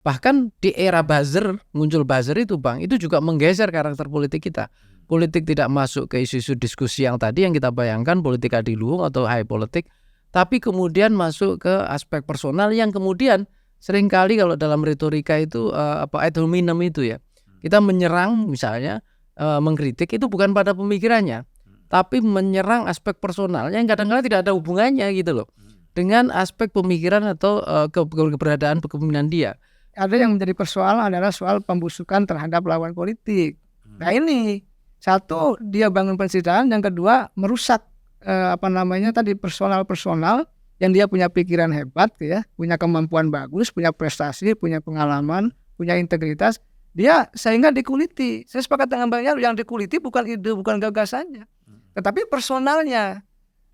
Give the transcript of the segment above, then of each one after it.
Bahkan di era buzzer, muncul buzzer itu Bang, itu juga menggeser karakter politik kita. Politik tidak masuk ke isu-isu diskusi yang tadi yang kita bayangkan politik adiluhung atau high politik, tapi kemudian masuk ke aspek personal yang kemudian seringkali kalau dalam retorika itu ad hominem itu ya. Kita menyerang misalnya mengkritik itu bukan pada pemikirannya, tapi menyerang aspek personal yang kadang-kadang tidak ada hubungannya gitu loh dengan aspek pemikiran atau keberadaan kepemimpinan dia. Ada yang menjadi persoalan adalah soal pembusukan terhadap lawan politik. Nah ini satu, dia bangun pencitraan, yang kedua merusak tadi personal yang dia punya pikiran hebat ya, punya kemampuan bagus, punya prestasi, punya pengalaman, punya integritas, dia sehingga dikuliti. Saya sepakat dengan Bang Yaru, yang dikuliti bukan ide, bukan gagasannya, tetapi personalnya.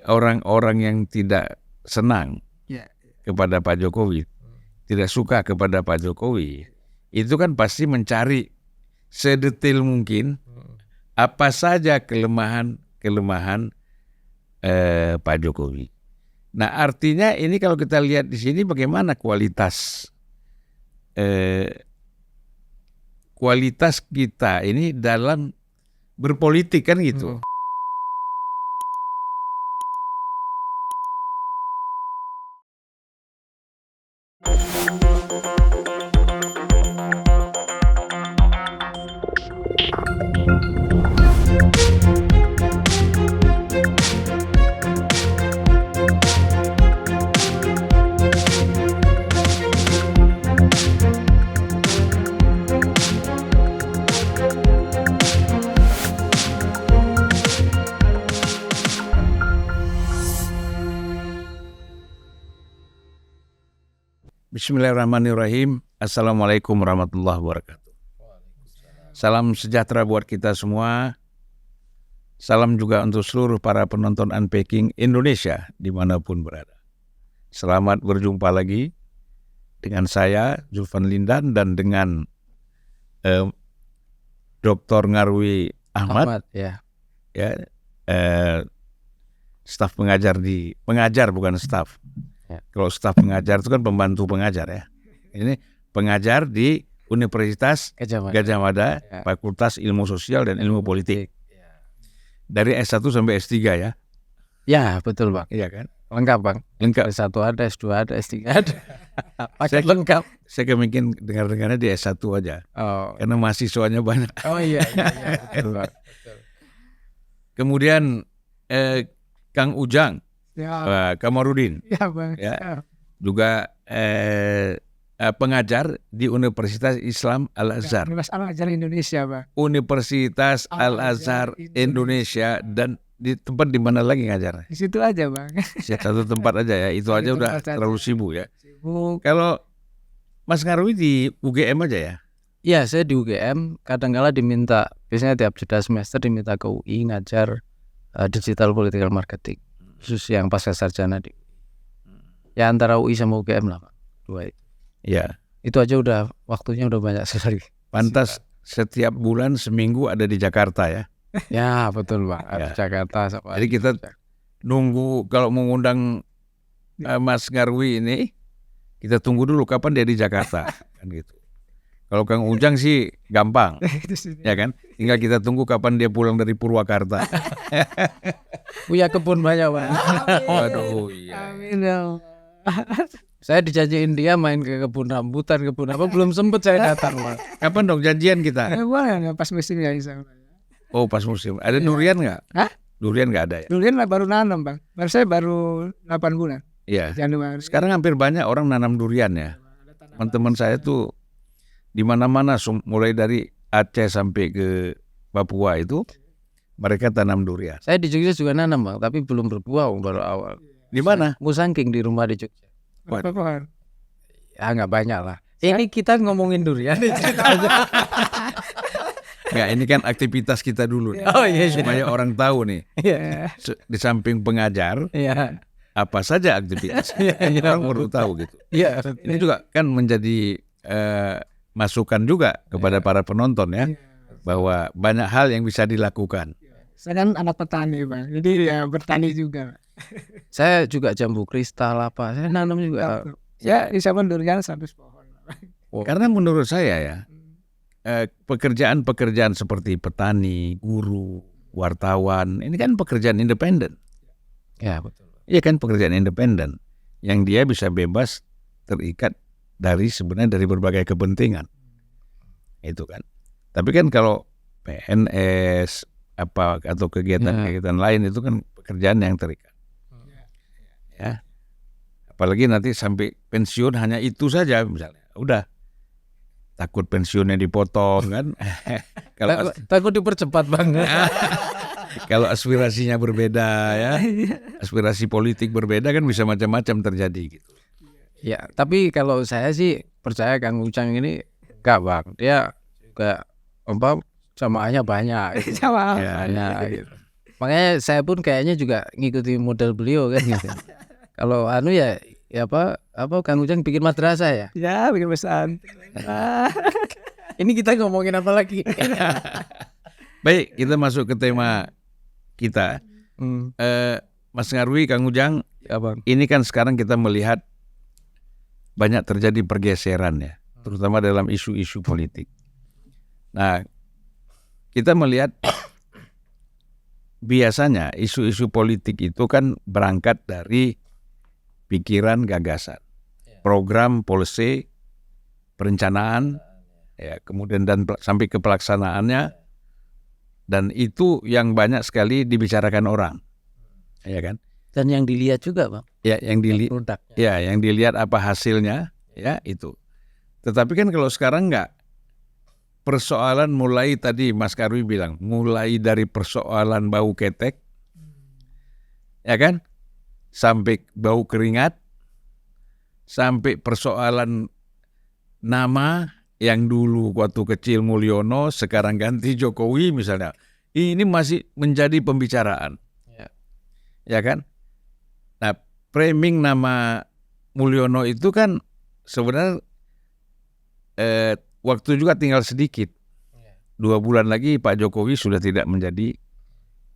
Orang-orang yang tidak senang kepada Pak Jokowi, tidak suka kepada Pak Jokowi, itu kan pasti mencari sedetail mungkin apa saja kelemahan Pak Jokowi. Nah artinya ini kalau kita lihat di sini bagaimana kualitas kita ini dalam berpolitik kan gitu. Bismillahirrahmanirrahim. Assalamualaikum warahmatullahi wabarakatuh. Salam sejahtera buat kita semua. Salam juga untuk seluruh para penonton Unpacking Indonesia dimanapun berada. Selamat berjumpa lagi dengan saya Zulfan Lindan dan dengan Dr. Ngarwi Ahmad staf pengajar bukan staf. Kalau staf pengajar itu kan pembantu pengajar ya. Ini pengajar di Universitas Gadjah Mada, Fakultas Ilmu Sosial dan Ilmu Politik. Dari S1 sampai S3 ya. Ya, betul Bang. Iya kan? Lengkap Bang. Lengkap. S1 ada, S2 ada, S3 ada. Lengkap. Saya mungkin dengar-dengarnya di S1 aja. Oh. Karena mahasiswanya banyak. Oh iya. Betul Bang. Kemudian Kang Ujang. Kamarudin, Bang. juga pengajar di Universitas Islam Al-Azhar. Universitas Al-Azhar Indonesia, Bang. Universitas Al-Azhar Indonesia, dan di tempat di mana lagi ngajar? Di situ aja, Bang. Satu tempat aja ya, itu aja udah terlalu sibuk ya. Sibuk. Kalau Mas Ngarwi di UGM aja ya? Iya, saya di UGM, kadang-kala diminta, biasanya tiap jeda semester diminta ke UI ngajar digital political marketing. Khusus yang pasca sarjana di ya antara UI sama UGM lah Pak, dua itu. Ya. Itu aja udah waktunya udah banyak sekali. Pantas setiap bulan seminggu ada di Jakarta ya. Ya betul Pak, ada Jakarta sama. Jadi kita nunggu kalau mengundang Mas Ngarwi ini, kita tunggu dulu kapan dia di Jakarta kan gitu. Kalau Kang Ujang sih gampang, ya kan? Tinggal kita tunggu kapan dia pulang dari Purwakarta. Punya kebun banyak Pak. Waduh, iya. Amin. Saya dijanjiin dia main ke kebun rambutan, kebun apa belum sempet saya datang Pak. Kapan dong janjian kita? Boleh pas musimnya insya Allah. Oh pas musim. Ada durian nggak? Hah? Durian nggak ada ya? Durian baru nanam Bang. Saya baru 8 bulan. Iya. Januari. Sekarang hampir banyak orang nanam durian ya. Teman-teman saya tuh di mana-mana mulai dari Aceh sampai ke Papua itu mereka tanam durian. Saya di Jogja juga nanam Bang, tapi belum berbuah baru awal. Di mana? Musangking di rumah di Jogja. Berapa pohon? Ya nggak banyak lah. Ini kita ngomongin durian nih ceritanya. Nggak, ini kan aktivitas kita dulu nih. Oh iya. Supaya orang tahu nih. Iya. Di samping pengajar, Iya. apa saja aktivitas. Orang perlu tahu gitu. Iya. Ini juga kan menjadi masukan juga kepada para penonton ya, bahwa banyak hal yang bisa dilakukan. Saya kan anak petani Bang, jadi ya bertani juga. Saya juga jambu kristal apa, saya nanam juga. Ya insya Allah durian 100 pohon. Karena menurut saya ya, pekerjaan-pekerjaan seperti petani, guru, wartawan, ini kan pekerjaan independen. Ya, betul. Iya kan, pekerjaan independen yang dia bisa bebas terikat sebenarnya dari berbagai kepentingan. Itu kan. Tapi kan kalau PNS atau kegiatan-kegiatan lain itu kan pekerjaan yang terikat. Ya. Apalagi nanti sampai pensiun hanya itu saja misalnya. Udah. Takut pensiunnya dipotong kan. Kalau Takut dipercepat banget. kalau aspirasinya berbeda ya. Aspirasi politik berbeda kan bisa macam-macam terjadi gitu. Ya, tapi kalau saya sih percaya Kang Ujang ini enggak, Bang. Dia juga jamaahnya banyak. Banyak gitu. Makanya saya pun kayaknya juga ngikuti model beliau kan gitu. Kalau ya Kang Ujang bikin madrasah ya? Ya, bikin pesan. Ini kita ngomongin apa lagi? Baik, kita masuk ke tema kita. Mas Ngarwi, Kang Ujang, Ya, Bang. ini kan sekarang kita melihat banyak terjadi pergeseran ya, terutama dalam isu-isu politik. Nah, kita melihat biasanya isu-isu politik itu kan berangkat dari pikiran, gagasan, program, policy, perencanaan, ya, kemudian dan sampai ke pelaksanaannya, dan itu yang banyak sekali dibicarakan orang, ya kan? Dan yang dilihat juga, Bang. Ya, yang produknya. Ya, yang dilihat apa hasilnya, ya itu. Tetapi kan kalau sekarang enggak, persoalan mulai tadi Mas Karwi bilang, mulai dari persoalan bau ketek, ya kan, sampai bau keringat, sampai persoalan nama yang dulu waktu kecil Mulyono, sekarang ganti Jokowi misalnya, ini masih menjadi pembicaraan, ya kan? Nah, framing nama Mulyono itu kan sebenarnya waktu juga tinggal sedikit. 2 bulan lagi Pak Jokowi sudah tidak menjadi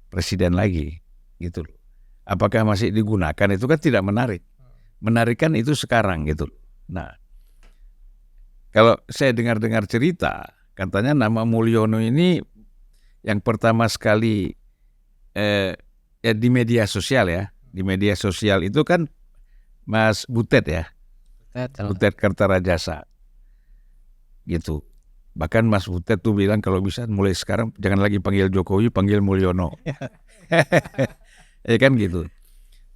presiden lagi, gitu loh. Apakah masih digunakan? Itu kan tidak menarik. Menarik kan itu sekarang gitu. Nah, kalau saya dengar-dengar cerita, katanya nama Mulyono ini yang pertama sekali ya di media sosial ya. Di media sosial itu kan Mas Butet ya. Butet Kertarajasa. Gitu. Bahkan Mas Butet tuh bilang kalau bisa mulai sekarang jangan lagi panggil Jokowi, panggil Mulyono. Ya kan gitu.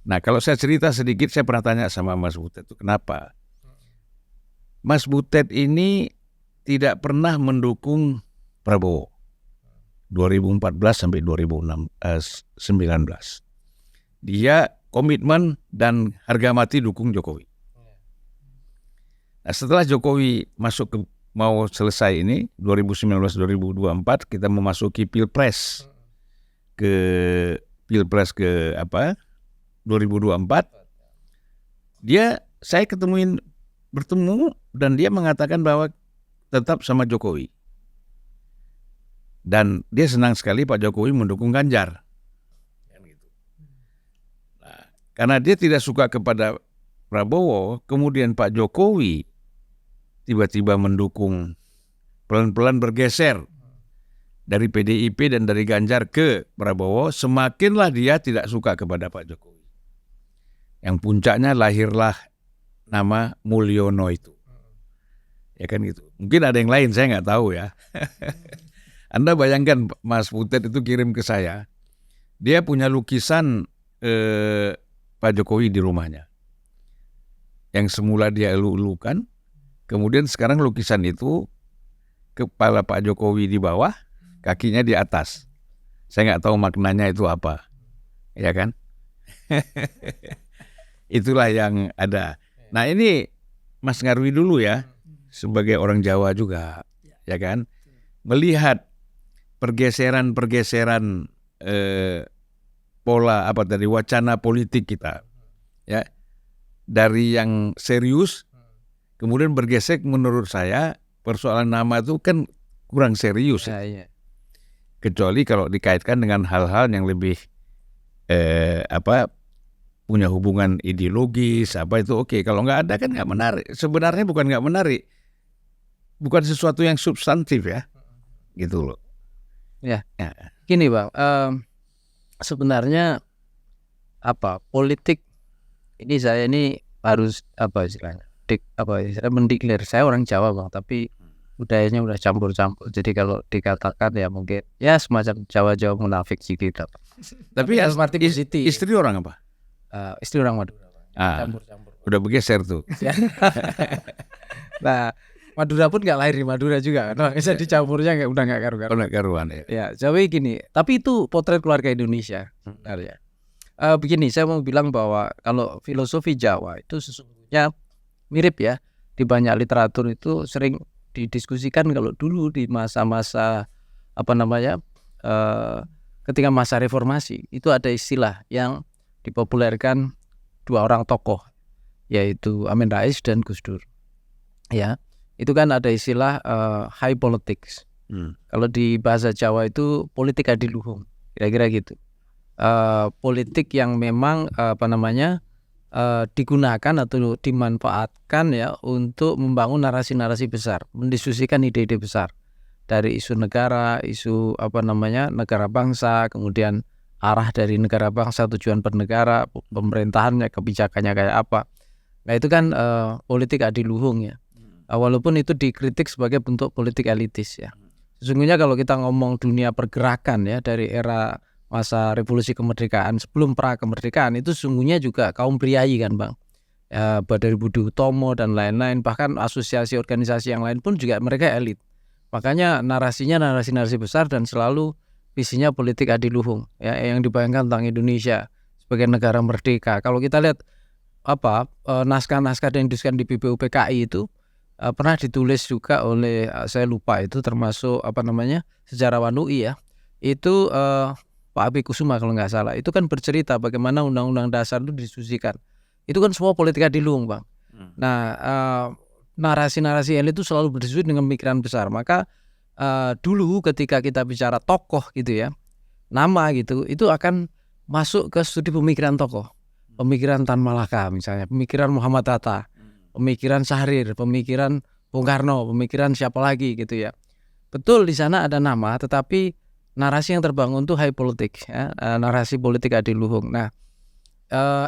Nah, kalau saya cerita sedikit, saya pernah tanya sama Mas Butet itu kenapa? Mas Butet ini tidak pernah mendukung Prabowo 2014 sampai 2019. Dia komitmen dan harga mati dukung Jokowi. Nah, setelah Jokowi mau selesai ini 2019-2024 kita memasuki Pilpres ke 2024. Saya bertemu dan dia mengatakan bahwa tetap sama Jokowi. Dan dia senang sekali Pak Jokowi mendukung Ganjar. Nah, karena dia tidak suka kepada Prabowo, kemudian Pak Jokowi tiba-tiba mendukung, pelan-pelan bergeser dari PDIP dan dari Ganjar ke Prabowo, semakinlah dia tidak suka kepada Pak Jokowi. Yang puncaknya lahirlah nama Mulyono itu. Ya kan gitu. Mungkin ada yang lain, saya nggak tahu ya. Anda bayangkan Mas Butet itu kirim ke saya, dia punya lukisan Pak Jokowi di rumahnya. Yang semula dia elu-elukan, kemudian sekarang lukisan itu kepala Pak Jokowi di bawah, kakinya di atas. Saya nggak tahu maknanya itu apa, ya kan? Itulah yang ada. Nah ini Mas Ngarwi dulu ya, sebagai orang Jawa juga, ya kan? Melihat pergeseran pola wacana politik kita, ya, dari yang serius kemudian bergesek. Menurut saya persoalan nama itu kan kurang serius, Ya. Kecuali kalau dikaitkan dengan hal-hal yang lebih punya hubungan ideologis itu oke. Kalau nggak ada kan nggak menarik. Sebenarnya bukan nggak menarik, bukan sesuatu yang substantif ya, gitu loh. Gini Bang, sebenarnya politik ini saya ini harus istilahnya mendeklar saya orang Jawa Bang, tapi budayanya udah campur-campur. Jadi kalau dikatakan ya mungkin ya semacam Jawa-Jawa munafik gitu. Tapi arti positif. Istri orang apa? Istri orang Madura. Campur-campur. Udah bergeser tuh. Nah, Madura pun nggak lahir di Madura juga, kan? Bisa dicampurnya udah nggak karuan. Ya, jadi gini. Tapi itu potret keluarga Indonesia, sebenarnya. Begini, saya mau bilang bahwa kalau filosofi Jawa itu sesungguhnya mirip ya. Di banyak literatur itu sering didiskusikan kalau dulu di masa-masa ketika masa reformasi itu ada istilah yang dipopulerkan dua orang tokoh, yaitu Amin Rais dan Gus Dur. Ya, itu kan ada istilah high politics. Kalau di bahasa Jawa itu politik adiluhung, kira-kira gitu. Politik yang memang digunakan atau dimanfaatkan ya untuk membangun narasi-narasi besar, mendiskusikan ide-ide besar dari isu negara, isu negara bangsa, kemudian arah dari negara bangsa, tujuan bernegara, pemerintahannya, kebijakannya kayak apa. Nah itu kan politik adiluhung ya. Walaupun itu dikritik sebagai bentuk politik elitis ya. Sesungguhnya kalau kita ngomong dunia pergerakan ya dari era masa revolusi kemerdekaan sebelum pra kemerdekaan itu sesungguhnya juga kaum priayi kan Bang. Dari Budi Utomo dan lain-lain, bahkan asosiasi organisasi yang lain pun juga mereka elit. Makanya narasinya narasi-narasi besar dan selalu visinya politik adiluhung ya, yang dibayangkan tentang Indonesia sebagai negara merdeka. Kalau kita lihat naskah-naskah yang didiskusikan di BPUPKI itu pernah ditulis juga oleh saya lupa itu termasuk sejarawan UI ya. Itu Pak Abi Kusuma kalau nggak salah. Itu kan bercerita bagaimana undang-undang dasar itu didiskusikan. Itu kan semua politik adiluhung Bang. Nah, narasi-narasi elit itu selalu berdiskusi dengan pemikiran besar. Maka dulu ketika kita bicara tokoh gitu ya, nama gitu, itu akan masuk ke studi pemikiran tokoh. Pemikiran Tan Malaka misalnya, pemikiran Muhammad Hatta, pemikiran Syahrir, pemikiran Bung Karno, pemikiran siapa lagi gitu ya. Betul di sana ada nama, tetapi narasi yang terbangun tuh high politik ya, narasi politik adiluhung. Nah,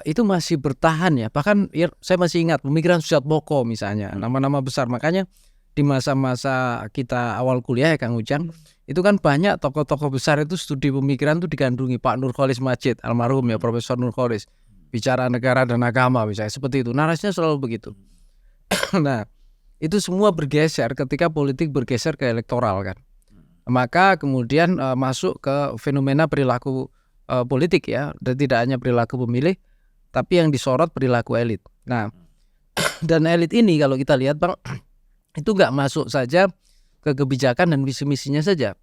itu masih bertahan ya. Bahkan ya, saya masih ingat pemikiran Sujatmoko misalnya, nama-nama besar. Makanya di masa-masa kita awal kuliah ya Kang Ujang, itu kan banyak tokoh-tokoh besar itu studi pemikiran tuh digandrungi. Pak Nurcholish Madjid almarhum ya, Profesor Nurcholish, bicara negara dan agama misalnya, seperti itu. Narasinya selalu begitu. Nah, itu semua bergeser ketika politik bergeser ke elektoral kan. Maka kemudian masuk ke fenomena perilaku politik ya, dan tidak hanya perilaku pemilih, tapi yang disorot perilaku elit. Nah, dan elit ini kalau kita lihat Bang, itu nggak masuk saja ke kebijakan dan visi-misinya saja,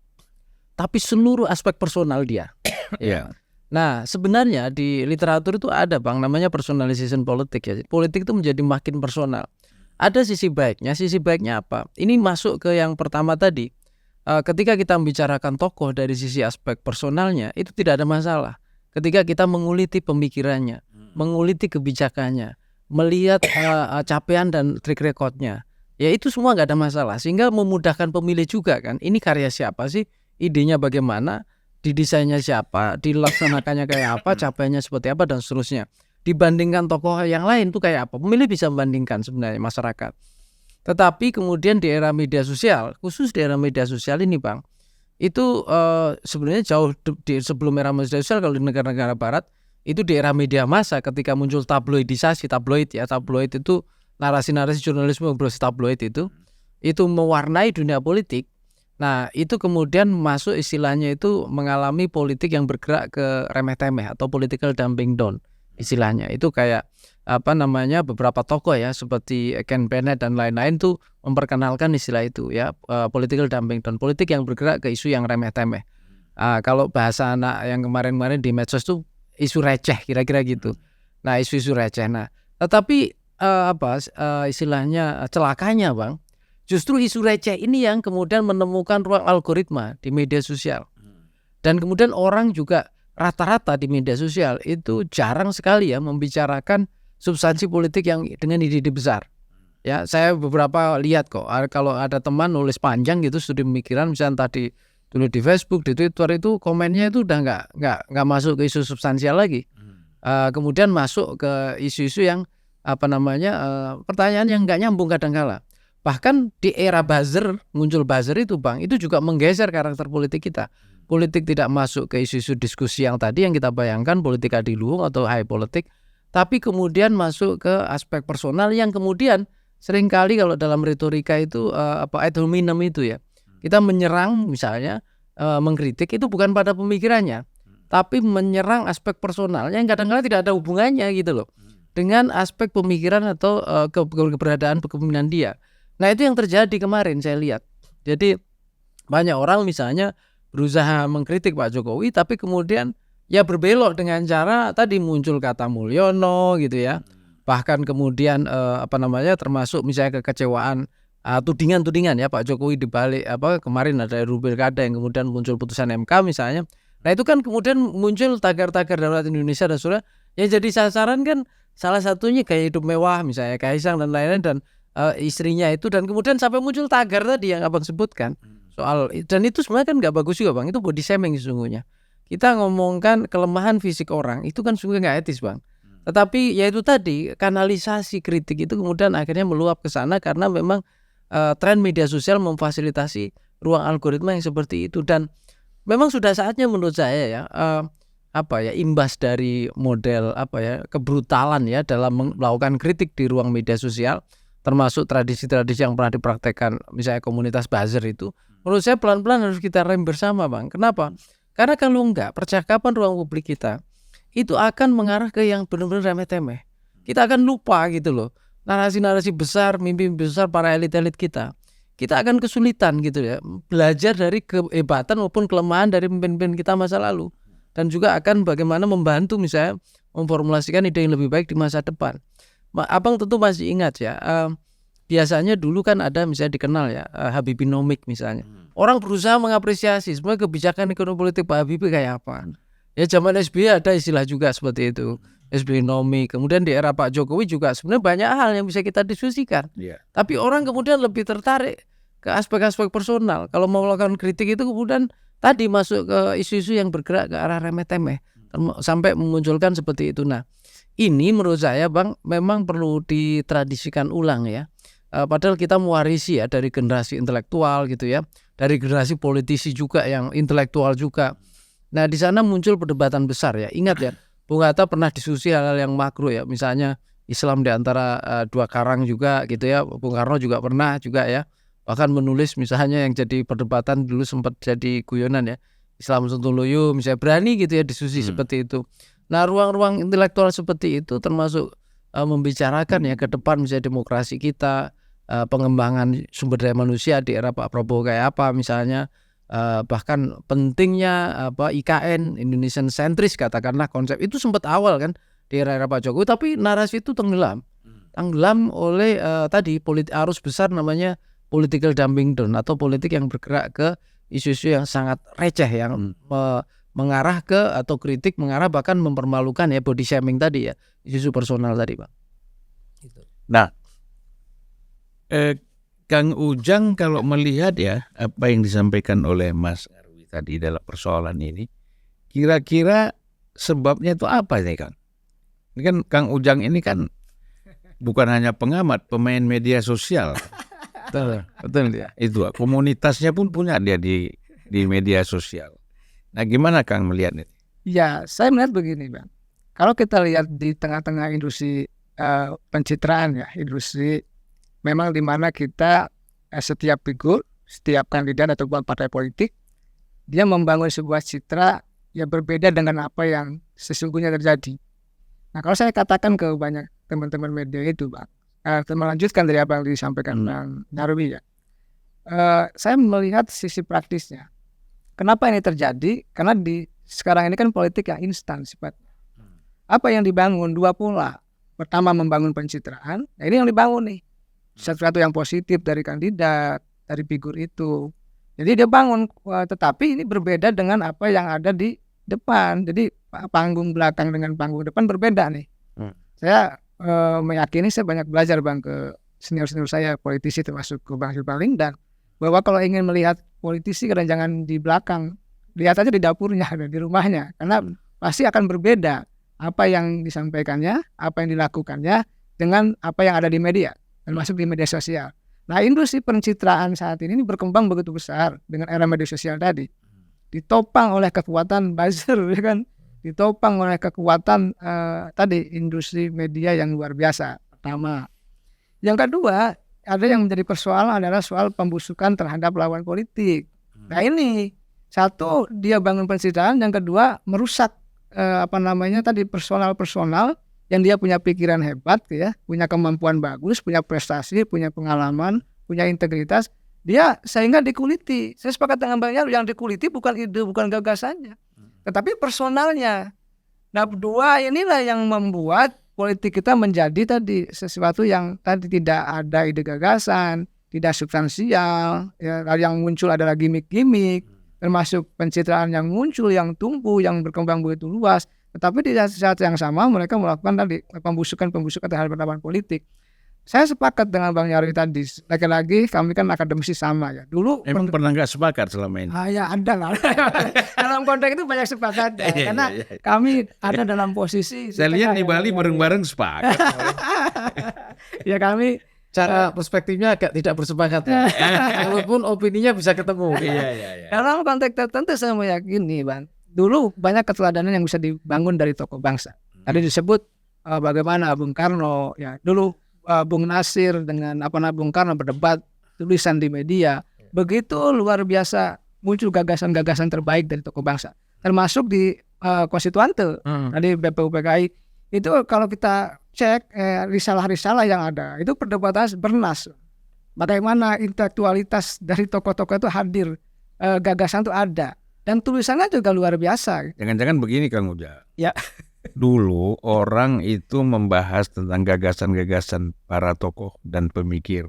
tapi seluruh aspek personal dia. Ya. Nah, sebenarnya di literatur itu ada Bang, namanya personalization politik ya. Politik itu menjadi makin personal. Ada sisi baiknya apa? Ini masuk ke yang pertama tadi. Ketika kita membicarakan tokoh dari sisi aspek personalnya, itu tidak ada masalah. Ketika kita menguliti pemikirannya, menguliti kebijakannya, melihat capaian dan track recordnya, ya itu semua nggak ada masalah. Sehingga memudahkan pemilih juga kan. Ini karya siapa sih? Idenya bagaimana? Didesainnya siapa? Dilaksanakannya kayak apa? Capaiannya seperti apa? Dan seterusnya. Dibandingkan tokoh yang lain tuh kayak apa? Pemilih bisa membandingkan sebenarnya masyarakat. Tetapi kemudian di era media sosial, khusus di era media sosial ini Bang, itu sebenarnya jauh sebelum era media sosial. Kalau di negara-negara barat, itu di era media massa ketika muncul tabloidisasi, tabloid itu narasi-narasi jurnalisme berbasis tabloid itu mewarnai dunia politik. Nah itu kemudian masuk istilahnya itu mengalami politik yang bergerak ke remeh-temeh atau political dumping down istilahnya. Itu kayak beberapa tokoh ya seperti Ken Bennett dan lain-lain tuh memperkenalkan istilah itu ya, political dumping down, politik yang bergerak ke isu yang remeh-temeh. Kalau bahasa anak yang kemarin-kemarin di medsos tuh isu receh kira-kira gitu. Nah isu-isu receh. Nah tetapi istilahnya celakanya Bang, justru isu receh ini yang kemudian menemukan ruang algoritma di media sosial. Dan kemudian orang juga rata-rata di media sosial itu jarang sekali ya membicarakan substansi politik yang dengan ide-ide besar. Ya, saya beberapa lihat kok. Kalau ada teman nulis panjang gitu studi pemikiran, misalnya tadi tulis di Facebook, di Twitter itu komennya itu udah nggak masuk ke isu substansial lagi. Kemudian masuk ke isu-isu yang pertanyaan yang nggak nyambung kadang-kala. Bahkan di era buzzer, muncul buzzer itu Bang, itu juga menggeser karakter politik kita. Politik tidak masuk ke isu-isu diskusi yang tadi yang kita bayangkan, politik adiluhung atau high politik, tapi kemudian masuk ke aspek personal yang kemudian seringkali kalau dalam retorika itu ad hominem itu ya. Kita menyerang misalnya mengkritik itu bukan pada pemikirannya, tapi menyerang aspek personal yang kadang-kadang tidak ada hubungannya gitu loh dengan aspek pemikiran atau keberadaan kepemimpinan dia. Nah, itu yang terjadi kemarin saya lihat. Jadi banyak orang misalnya berusaha mengkritik Pak Jokowi tapi kemudian ya berbelok dengan cara tadi muncul kata Mulyono gitu ya. Bahkan kemudian termasuk misalnya kekecewaan tudingan-tudingan ya Pak Jokowi dibalik kemarin ada RUU Pilkada yang kemudian muncul putusan MK misalnya. Nah, itu kan kemudian muncul tagar-tagar darurat Indonesia dan saudara yang jadi sasaran kan salah satunya gaya hidup mewah misalnya Kaisang dan lain-lain dan istrinya itu, dan kemudian sampai muncul tagar tadi yang Abang sebutkan soal, dan itu sebenarnya kan nggak bagus juga Bang, itu body shaming sesungguhnya. Kita ngomongkan kelemahan fisik orang itu kan sungguh nggak etis Bang. Tetapi ya itu tadi kanalisasi kritik itu kemudian akhirnya meluap ke sana karena memang tren media sosial memfasilitasi ruang algoritma yang seperti itu, dan memang sudah saatnya menurut saya ya imbas dari model kebrutalan ya dalam melakukan kritik di ruang media sosial, termasuk tradisi-tradisi yang pernah dipraktekkan misalnya komunitas buzzer itu, menurut saya pelan-pelan harus kita rem bersama Bang. Kenapa? Karena kalau enggak percakapan ruang publik kita itu akan mengarah ke yang benar-benar remeh-temeh. Kita akan lupa gitu loh narasi-narasi besar, mimpi besar para elit-elit kita. Kita akan kesulitan gitu ya belajar dari kehebatan maupun kelemahan dari pemimpin kita masa lalu, dan juga akan bagaimana membantu misalnya memformulasikan ide yang lebih baik di masa depan. Abang tentu masih ingat ya, biasanya dulu kan ada misalnya dikenal ya Habibinomik misalnya. Orang berusaha mengapresiasi sebenarnya kebijakan ekonomi politik Pak Habibie kayak apa. Ya zaman SBY ada istilah juga seperti itu, SBY-nomik. Kemudian di era Pak Jokowi juga sebenarnya banyak hal yang bisa kita diskusikan. Tapi orang kemudian lebih tertarik ke aspek-aspek personal. Kalau mau melakukan kritik itu kemudian tadi masuk ke isu-isu yang bergerak ke arah remeh-temeh sampai memunculkan seperti itu. Nah, ini menurut saya Bang memang perlu ditradisikan ulang ya. Padahal kita mewarisi ya dari generasi intelektual gitu ya, dari generasi politisi juga yang intelektual juga. Nah, di sana muncul perdebatan besar ya. Ingat ya, Bung Hatta pernah diskusi hal-hal yang makro ya, misalnya Islam di antara dua karang juga gitu ya. Bung Karno juga pernah juga ya, bahkan menulis misalnya yang jadi perdebatan dulu sempat jadi guyonan ya, Islam Sontoloyo misalnya, berani gitu ya diskusi seperti itu. Nah, ruang-ruang intelektual seperti itu termasuk membicarakan ya ke depan misalnya demokrasi kita, pengembangan sumber daya manusia di era Pak Prabowo kayak apa misalnya. Bahkan pentingnya IKN, Indonesian sentris katakanlah, konsep itu sempat awal kan di era Pak Jokowi, tapi narasi itu tenggelam oleh tadi arus besar namanya political dumping down atau politik yang bergerak ke isu-isu yang sangat receh yang mengarah ke atau kritik mengarah bahkan mempermalukan ya, body shaming tadi ya, isu personal tadi Pak. Nah, Kang Ujang kalau melihat ya apa yang disampaikan oleh Mas Arwi tadi dalam persoalan ini, kira-kira sebabnya itu apa nih Kang? Ini kan Kang Ujang ini kan bukan hanya pengamat, pemain media sosial. Betul ya. Itu komunitasnya pun punya dia di media sosial. Nah, gimana Kang melihat ini? Ya, saya melihat begini Bang. Kalau kita lihat di tengah-tengah industri pencitraan ya, industri memang di mana kita setiap figur, setiap kandidat atau partai politik, dia membangun sebuah citra yang berbeda dengan apa yang sesungguhnya terjadi. Nah, kalau saya katakan ke banyak teman-teman media itu, Bang, melanjutkan dari apa yang disampaikan Bang Nyarwi ya, saya melihat sisi praktisnya. Kenapa ini terjadi? Karena di sekarang ini kan politik yang instan sifatnya. Apa yang dibangun dua pola. Pertama membangun pencitraan, nah ini yang dibangun nih. Sesuatu yang positif dari kandidat, dari figur itu. Jadi dia bangun, tetapi ini berbeda dengan apa yang ada di depan. Jadi panggung belakang dengan panggung depan berbeda nih. Saya meyakini, saya banyak belajar Bang ke senior-senior saya politisi termasuk Bang Silpaling, dan bahwa kalau ingin melihat politisi kadang jangan di belakang, lihat aja di dapurnya, di rumahnya, karena pasti akan berbeda apa yang disampaikannya, apa yang dilakukannya dengan apa yang ada di media, termasuk di media sosial. Nah, industri pencitraan saat ini berkembang begitu besar dengan era media sosial tadi, ditopang oleh kekuatan buzzer, ya kan, ditopang oleh kekuatan tadi industri media yang luar biasa. Pertama, yang kedua, ada yang menjadi persoalan adalah soal pembusukan terhadap lawan politik. Nah, ini satu, dia bangun pencitraan, yang kedua merusak personal yang dia punya pikiran hebat, ya, punya kemampuan bagus, punya prestasi, punya pengalaman, punya integritas, dia sehingga dikuliti. Saya sepakat dengan Bang Yarwi, yang dikuliti bukan ide, bukan gagasannya, tetapi personalnya. Nah, dua inilah yang membuat politik kita menjadi tadi sesuatu yang tadi tidak ada ide gagasan, tidak substansial, ya, yang muncul adalah gimmick-gimmick, termasuk pencitraan yang muncul, yang tumbuh, yang berkembang begitu luas. Tetapi di saat yang sama mereka melakukan tadi pembusukan terhadap lawan politik. Saya sepakat dengan Bang Yarwi tadi. Lagi-lagi kami kan akademisi sama, ya. Dulu emang pernah nggak sepakat selama ini? Ya ada lah. Dalam konteks itu banyak sepakat, ya. Karena kami ada dalam posisi. Saya lihat di Bali bareng-bareng sepakat. Ya, kami Cara perspektifnya agak tidak bersepakat, ya. Walaupun opininya bisa ketemu. dalam konteks tertentu saya meyakini, Bang, dulu banyak keteladanan yang bisa dibangun dari tokoh bangsa. Tadi disebut bagaimana Bung Karno, ya, dulu Bung Nasir dengan Bung Karno berdebat, tulisan di media, begitu luar biasa muncul gagasan-gagasan terbaik dari tokoh bangsa, termasuk di konstituante, tadi BPUPKI itu kalau kita cek risalah-risalah yang ada, itu perdebatan bernas. Bagaimana intelektualitas dari tokoh-tokoh itu hadir, gagasan itu ada. Dan tulisannya juga luar biasa. Jangan-jangan begini Kang Ujang. Ya. Dulu orang itu membahas tentang gagasan-gagasan para tokoh dan pemikir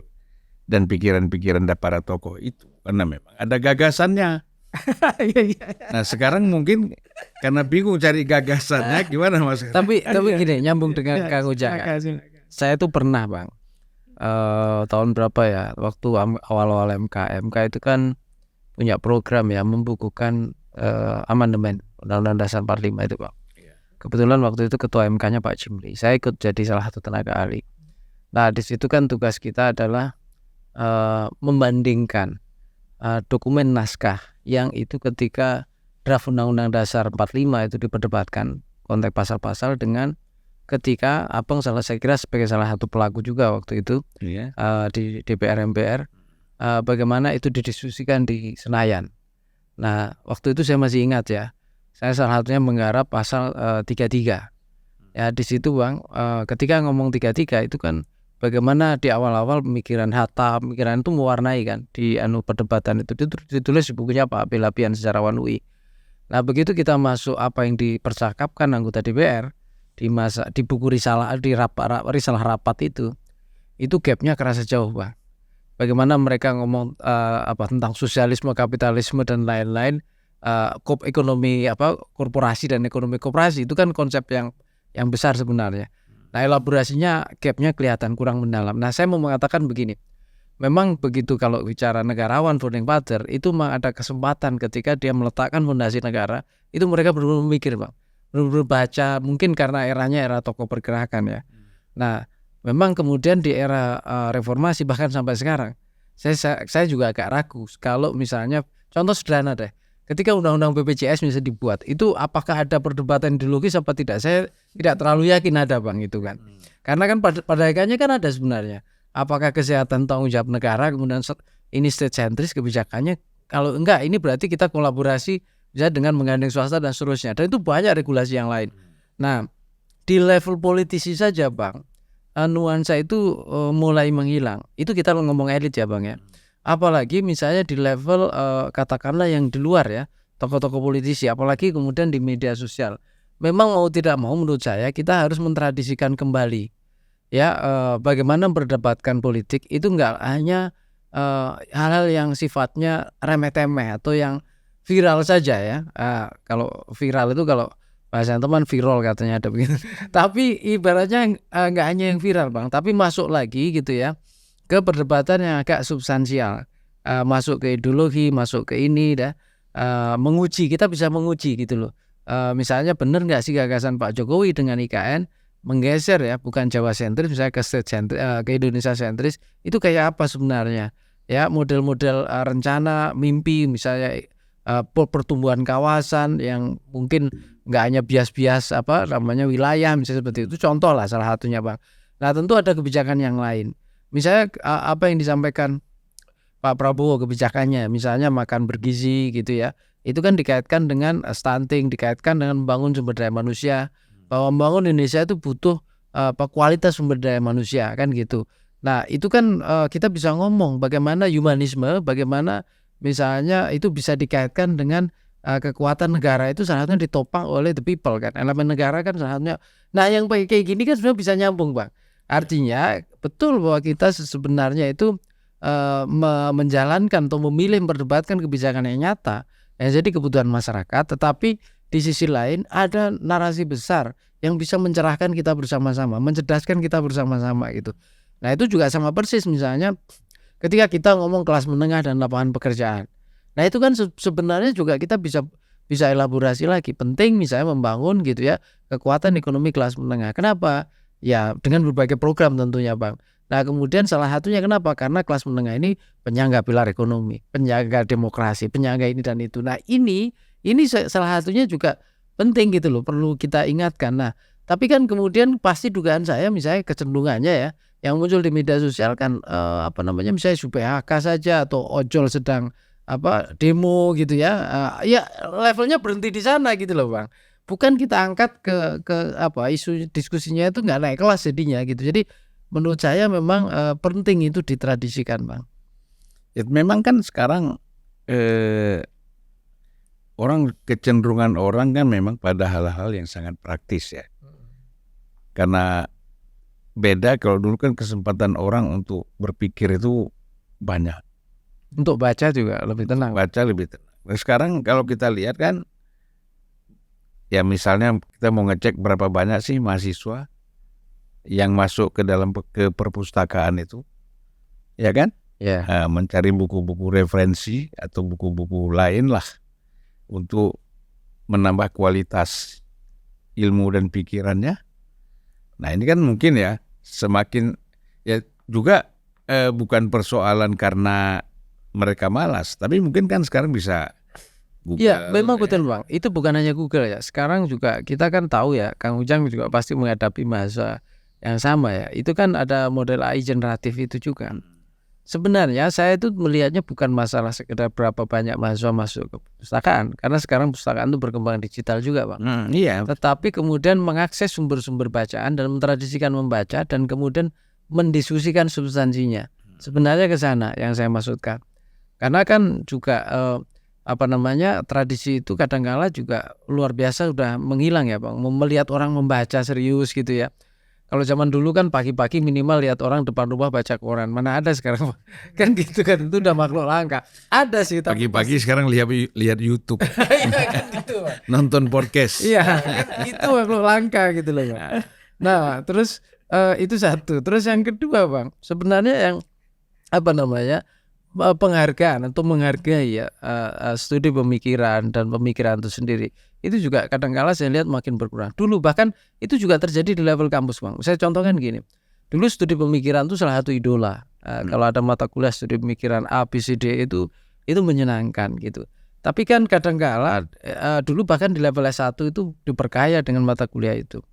dan pikiran-pikiran dari para tokoh itu karena memang ada gagasannya. Nah, sekarang mungkin karena bingung cari gagasannya, gimana Mas? Tapi gini, nyambung dengan Kang Ujang. Saya tuh pernah, Bang, tahun berapa ya, waktu awal-awal MK itu kan punya program, ya, membukukan amandemen Undang-Undang Dasar 45 itu, Bang. Kebetulan waktu itu ketua MK-nya Pak Jimli. Saya ikut jadi salah satu tenaga ahli. Nah, di situ kan tugas kita adalah membandingkan dokumen naskah yang itu ketika draft Undang-Undang Dasar 45 itu diperdebatkan konteks pasal-pasal dengan ketika Abang saya kira sebagai salah satu pelaku juga waktu itu di DPR MPR, bagaimana itu didiskusikan di Senayan. Nah, waktu itu saya masih ingat, ya, saya salah satunya menggarap pasal 33. Ya, di situ, Bang, ketika ngomong 33 itu kan bagaimana di awal-awal pemikiran Hatta, pemikiran itu mewarnai kan di perdebatan itu ditulis di bukunya Pak Belapian, sejarawan UI. Nah, begitu kita masuk apa yang dipercakapkan anggota DPR di buku risalah rapat itu gapnya kerasa jauh, Bang. Bagaimana mereka ngomong tentang sosialisme, kapitalisme dan lain-lain, ekonomi korporasi dan ekonomi koperasi, itu kan konsep yang besar sebenarnya. Nah, elaborasinya gapnya kelihatan kurang mendalam. Nah, saya mau mengatakan begini, memang begitu kalau bicara negarawan founding father itu memang ada kesempatan ketika dia meletakkan fondasi negara, itu mereka benar-benar memikir, Bang, benar-benar baca, mungkin karena eranya era tokoh pergerakan, ya. Nah, memang kemudian di era reformasi bahkan sampai sekarang, saya juga agak ragu kalau misalnya contoh sederhana deh, ketika undang-undang BPJS misalnya dibuat, itu apakah ada perdebatan ideologis apa tidak? Saya tidak terlalu yakin ada, Bang, itu kan. Karena kan pada akhirnya kan ada sebenarnya. Apakah kesehatan tanggung jawab negara, kemudian ini state centris kebijakannya? Kalau enggak, ini berarti kita kolaborasi bisa dengan menggandeng swasta dan seterusnya. Dan itu banyak regulasi yang lain. Nah, di level politisi saja, Bang, nuansa itu mulai menghilang. Itu kita ngomong elit, ya, Bang, ya. Apalagi misalnya di level katakanlah yang di luar, ya, tokoh-tokoh politisi, apalagi kemudian di media sosial. Memang mau tidak mau menurut saya kita harus mentradisikan kembali, ya, bagaimana berdebatkan politik itu enggak hanya hal-hal yang sifatnya remeh-temeh atau yang viral saja, ya. Kalau viral itu kalau bahasa teman viral katanya ada begitu. Tapi ibaratnya enggak hanya yang viral, Bang, tapi masuk lagi gitu, ya. ke perdebatan yang agak substansial, masuk ke ideologi, masuk ke ini dah, menguji, kita bisa menguji gitu loh. Misalnya benar nggak sih gagasan Pak Jokowi dengan IKN menggeser ya, bukan Jawa sentris misalnya ke state sentris, ke Indonesia sentris, itu kayak apa sebenarnya? Ya, model-model rencana, mimpi misalnya pertumbuhan kawasan yang mungkin nggak hanya bias-bias wilayah misalnya seperti itu, contoh lah salah satunya Bang. Nah tentu ada kebijakan yang lain, misalnya apa yang disampaikan Pak Prabowo kebijakannya, misalnya makan bergizi gitu ya, itu kan dikaitkan dengan stunting, dikaitkan dengan membangun sumber daya manusia, bahwa membangun Indonesia itu butuh kualitas sumber daya manusia kan gitu. Nah itu kan kita bisa ngomong bagaimana humanisme, bagaimana misalnya itu bisa dikaitkan dengan kekuatan negara itu salah satunya ditopang oleh the people kan, elemen negara kan salah satunya. Nah yang kayak gini kan sebenarnya bisa nyambung Bang. Artinya betul bahwa kita sebenarnya itu menjalankan atau memilih memperdebatkan kebijakan yang nyata yang jadi kebutuhan masyarakat, tetapi di sisi lain ada narasi besar yang bisa mencerahkan kita bersama-sama, mencerdaskan kita bersama-sama gitu. Nah itu juga sama persis misalnya ketika kita ngomong kelas menengah dan lapangan pekerjaan. Nah itu kan sebenarnya juga kita bisa elaborasi lagi. Penting misalnya membangun gitu ya kekuatan ekonomi kelas menengah. Kenapa? Ya dengan berbagai program tentunya Bang. Nah kemudian salah satunya kenapa? Karena kelas menengah ini penyangga pilar ekonomi, penyangga demokrasi, penyangga ini dan itu. Nah ini salah satunya juga penting gitu loh, perlu kita ingatkan. Nah tapi kan kemudian pasti dugaan saya misalnya kecenderungannya ya yang muncul di media sosial kan misalnya PHK saja atau ojol sedang demo gitu ya, ya levelnya berhenti di sana gitu loh Bang. Bukan kita angkat ke isu diskusinya itu nggak naik kelas jadinya gitu. Jadi menurut saya memang penting itu ditradisikan Bang. Ya, memang kan sekarang kecenderungan orang kan memang pada hal-hal yang sangat praktis ya. Karena beda kalau dulu kan kesempatan orang untuk berpikir itu banyak. Untuk baca juga lebih tenang. Nah, sekarang kalau kita lihat kan, ya misalnya kita mau ngecek berapa banyak sih mahasiswa yang masuk ke dalam ke perpustakaan itu, ya kan? Ya. Mencari buku-buku referensi atau buku-buku lain lah untuk menambah kualitas ilmu dan pikirannya. Nah ini kan mungkin ya semakin ya juga bukan persoalan karena mereka malas, tapi mungkin kan sekarang bisa Google. Ya memang betul Bang, itu bukan hanya Google ya. Sekarang juga kita kan tahu ya, Kang Ujang juga pasti menghadapi masa yang sama ya. Itu kan ada model AI generatif itu juga. Sebenarnya saya itu melihatnya bukan masalah sekedar berapa banyak mahasiswa masuk ke perpustakaan, karena sekarang perpustakaan itu berkembang digital juga Bang. Iya. Tetapi kemudian mengakses sumber-sumber bacaan dan mentradisikan membaca dan kemudian mendiskusikan substansinya. Sebenarnya ke sana yang saya maksudkan. Karena kan juga tradisi itu kadang-kala juga luar biasa sudah menghilang ya Bang. Melihat orang membaca serius gitu ya. Kalau zaman dulu kan pagi-pagi minimal lihat orang depan rumah baca koran. Mana ada sekarang kan gitu kan, itu udah makhluk langka. Ada sih pagi-pagi sekarang lihat YouTube. kan gitu, nonton podcast. Iya, kan itu makhluk langka gitu loh Bang. Nah, terus itu satu. Terus yang kedua Bang, sebenarnya yang penghargaan atau menghargai ya studi pemikiran dan pemikiran itu sendiri, itu juga kadang-kala saya lihat makin berkurang. Dulu bahkan itu juga terjadi di level kampus Bang. Saya contohkan gini, dulu studi pemikiran itu salah satu idola. Kalau ada mata kuliah studi pemikiran A, B, C, D itu menyenangkan gitu. Tapi kan kadang-kala dulu bahkan di level S1 itu diperkaya dengan mata kuliah itu.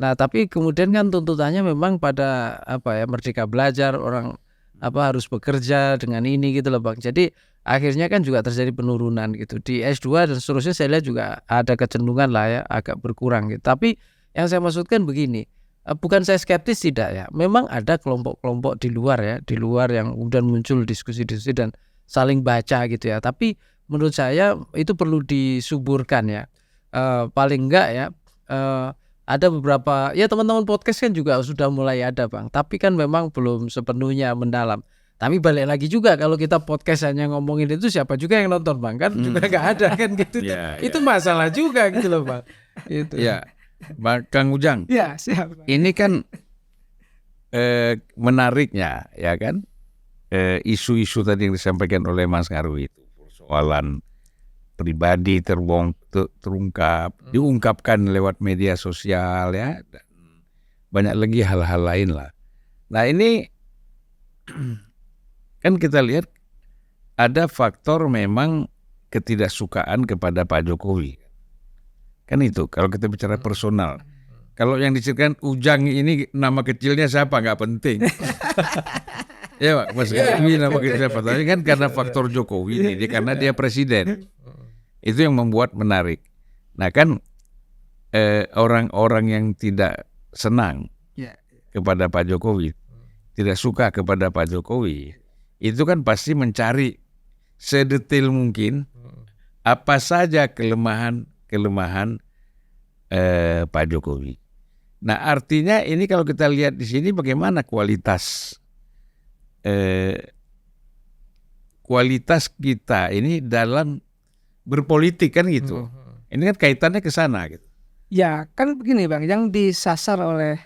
Nah tapi kemudian kan tuntutannya memang pada merdeka belajar, orang harus bekerja dengan ini gitu loh Bang. Jadi akhirnya kan juga terjadi penurunan gitu. Di S2 dan seterusnya saya lihat juga ada kecenderungan lah ya agak berkurang gitu. Tapi yang saya maksudkan begini, bukan saya skeptis tidak ya. Memang ada kelompok-kelompok di luar yang kemudian muncul diskusi-diskusi dan saling baca gitu ya. Tapi menurut saya itu perlu disuburkan ya. Paling enggak ya ada beberapa ya teman-teman podcast kan juga sudah mulai ada Bang, tapi kan memang belum sepenuhnya mendalam. Tapi balik lagi juga kalau kita podcast hanya ngomongin itu siapa juga yang nonton Bang, kan juga nggak ada kan gitu. Itu masalah juga gitu loh Bang. Itu. Ya, Kang Ujang. Ya siap. Ini kan menariknya ya kan isu-isu tadi yang disampaikan oleh Mas Nyarwi itu persoalan pribadi terungkap, diungkapkan lewat media sosial ya, dan banyak lagi hal-hal lain lah. Nah ini kan kita lihat ada faktor memang ketidaksukaan kepada Pak Jokowi. Kan itu kalau kita bicara personal. Kalau yang diceritakan Ujang ini nama kecilnya siapa nggak penting. Ya Pak, Mas ini nama kecilnya siapa? Tapi kan karena faktor Jokowi ini, karena dia presiden. Itu yang membuat menarik. Nah kan orang-orang yang tidak senang kepada Pak Jokowi, tidak suka kepada Pak Jokowi, itu kan pasti mencari sedetail mungkin apa saja kelemahan Pak Jokowi. Nah artinya ini kalau kita lihat di sini bagaimana kualitas kita ini dalam berpolitik kan gitu. Ini kan kaitannya ke sana gitu. Ya kan begini Bang, yang disasar oleh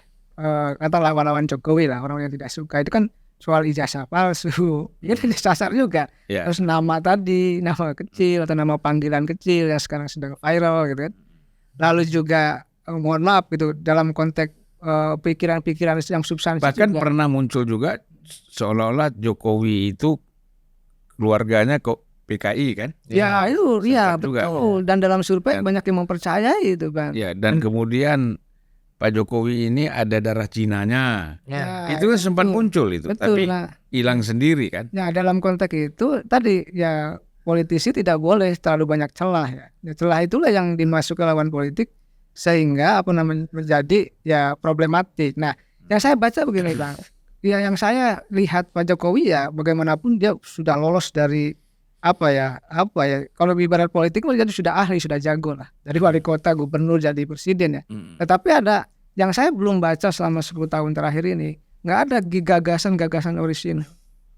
kata lawan-lawan Jokowi lah, orang yang tidak suka itu kan soal ijazah palsu, itu disasar juga. Terus nama tadi, nama kecil atau nama panggilan kecil yang sekarang sedang viral gitu kan. Lalu juga mohon maaf gitu dalam konteks pikiran-pikiran yang substansi. Bahkan juga pernah muncul juga seolah-olah Jokowi itu keluarganya kok PKI kan? Ya itu ya betul juga. Dan dalam survei banyak yang mempercayai itu Bang. Ya dan kemudian Pak Jokowi ini ada darah Cinanya. Ya, itu kan sempat muncul itu, betul, tapi hilang sendiri kan? Ya dalam konteks itu tadi ya politisi tidak boleh terlalu banyak celah ya. Celah itulah yang dimasukkan lawan politik sehingga menjadi ya problematik. Nah, yang saya baca begini Bang. Ya yang saya lihat Pak Jokowi ya bagaimanapun dia sudah lolos dari apa ya kalau ibarat politik dia sudah ahli, sudah jago lah, dari wali kota, gubernur, jadi presiden ya. Tetapi ada yang saya belum baca selama 10 tahun terakhir ini, nggak ada gagasan orisinal.